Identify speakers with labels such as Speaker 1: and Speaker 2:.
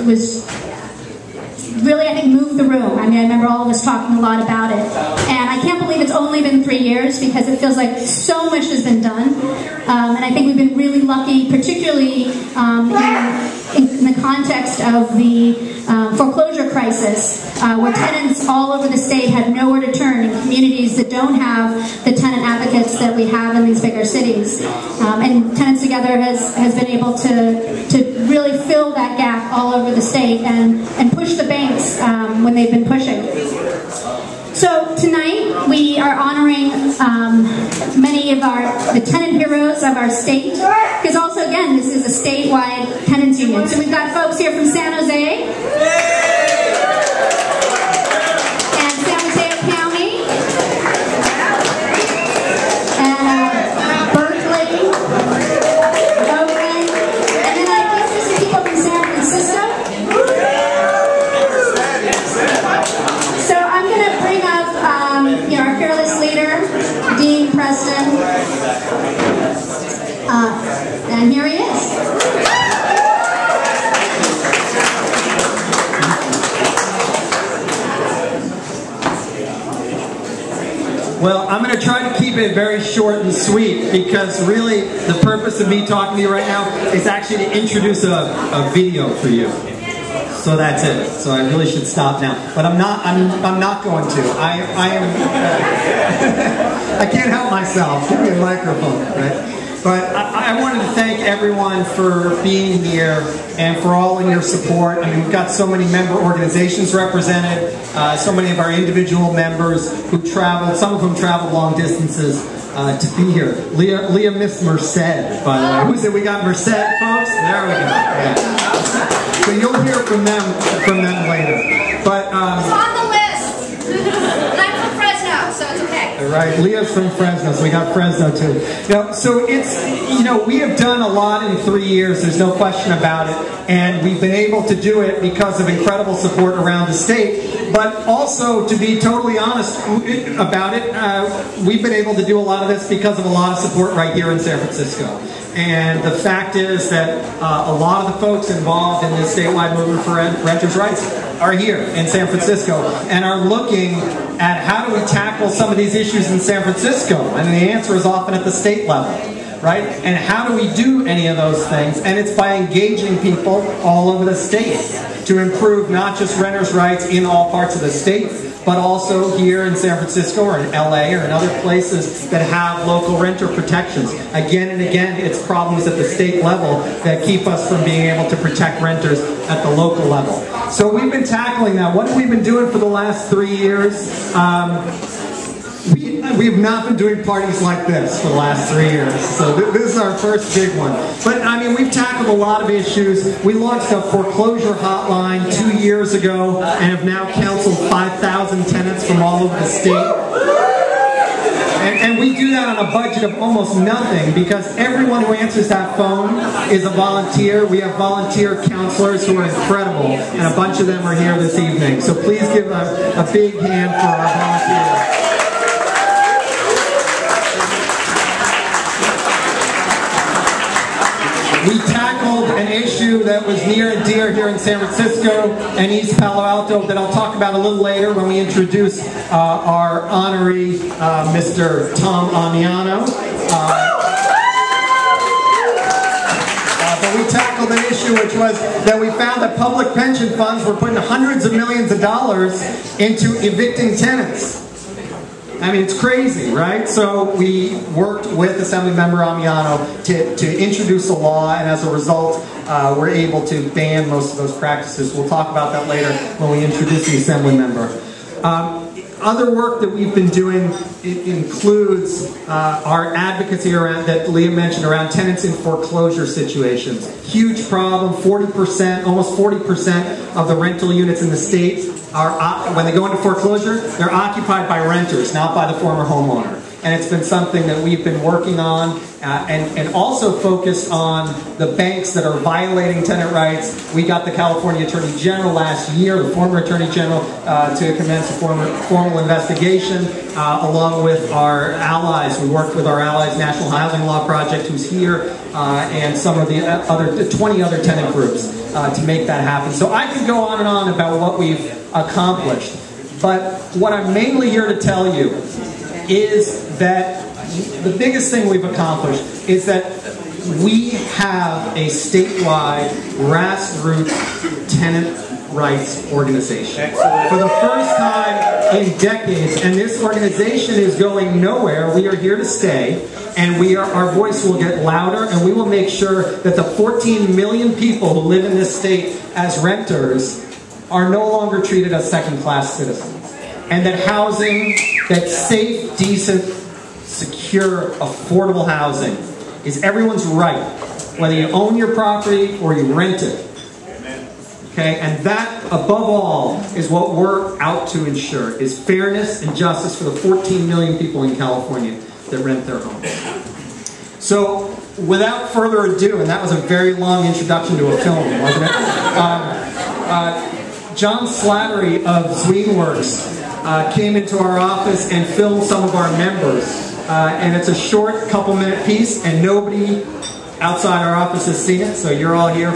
Speaker 1: was really, I think, moved the room. I mean, I remember all of us talking a lot about it. And I can't believe it's only been 3 years, because it feels like so much has been done. And I think we've been really lucky, particularly in the context of the foreclosure crisis, where tenants all over the state had nowhere to turn in communities that don't have the tenant advocates that we have in these bigger cities. And Tenants Together has been able to really fill that gap all over the state and push the banks when they've been pushing. So tonight we are honoring many of the tenant heroes of our state, because also, again, this is a statewide tenants union. So we've got folks here from San Jose and San Mateo County and Berkeley, Oakland, and then I guess there's some people from San Francisco. So I'm going to bring up our fearless leader, Dean Preston, and here he is.
Speaker 2: Well, I'm going to try to keep it very short and sweet, because really the purpose of me talking to you right now is actually to introduce a video for you. So that's it. So I really should stop now. But I'm not going to. I can't help myself. Give me a microphone, right? But I wanted to thank everyone for being here and for all of your support. I mean, we've got so many member organizations represented, so many of our individual members who traveled, some of whom traveled long distances to be here. Leah missed Merced, by the way. Who said we got Merced, folks? There we go. Yeah. So you'll hear from them later. But
Speaker 3: it's on the list. And I'm from Fresno, so it's okay.
Speaker 2: Right, Leah's from Fresno, so we got Fresno too. So it's, we have done a lot in 3 years, there's no question about it, and we've been able to do it because of incredible support around the state, but also, to be totally honest about it, we've been able to do a lot of this because of a lot of support right here in San Francisco. And the fact is that a lot of the folks involved in this statewide movement for renters' rights are here in San Francisco and are looking at how do we tackle some of these issues in San Francisco. And the answer is often at the state level, right? And how do we do any of those things? And it's by engaging people all over the state to improve not just renters' rights in all parts of the state, but also here in San Francisco or in LA or in other places that have local renter protections. Again and again, it's problems at the state level that keep us from being able to protect renters at the local level. So we've been tackling that. What have we been doing for the last 3 years? We have not been doing parties like this for the last 3 years, so this is our first big one. But I mean, we've tackled a lot of issues. We launched a foreclosure hotline 2 years ago and have now counseled 5,000 tenants from all over the state. And we do that on a budget of almost nothing, because everyone who answers that phone is a volunteer. We have volunteer counselors who are incredible, and a bunch of them are here this evening. So please give a big hand for our volunteers. We tackled an issue that was near and dear here in San Francisco and East Palo Alto that I'll talk about a little later when we introduce our honoree, Mr. Tom Amiano. But we tackled an issue which was that we found that public pension funds were putting hundreds of millions of dollars into evicting tenants. I mean, it's crazy, right? So we worked with Assemblymember Amiano to introduce a law, and as a result, we're able to ban most of those practices. We'll talk about that later when we introduce the Assemblymember. Other work that we've been doing includes our advocacy around, that Leah mentioned, around tenants in foreclosure situations. Huge problem. 40%, almost 40% of the rental units in the state are, when they go into foreclosure, they're occupied by renters, not by the former homeowner. and it's been something that we've been working on, and also focused on the banks that are violating tenant rights. We got the California Attorney General last year, the former Attorney General, to commence a formal investigation, along with our allies. We worked with our allies, National Housing Law Project, who's here, and some of the other 20 other tenant groups to make that happen. So I could go on and on about what we've accomplished, but what I'm mainly here to tell you is that the biggest thing we've accomplished is that we have a statewide grassroots tenant rights organization for the first time in decades, and this organization is going nowhere. We are here to stay, and our voice will get louder, and we will make sure that the 14 million people who live in this state as renters are no longer treated as second-class citizens, and that housing, that safe, decent, secure, affordable housing is everyone's right, whether you own your property or you rent it. Okay, and that, above all, is what we're out to ensure, is fairness and justice for the 14 million people in California that rent their homes. So, without further ado, and that was a very long introduction to a film, wasn't it? John Slattery of Zween came into our office and filmed some of our members. And it's a short couple-minute piece, and nobody outside our office has seen it, so you're all here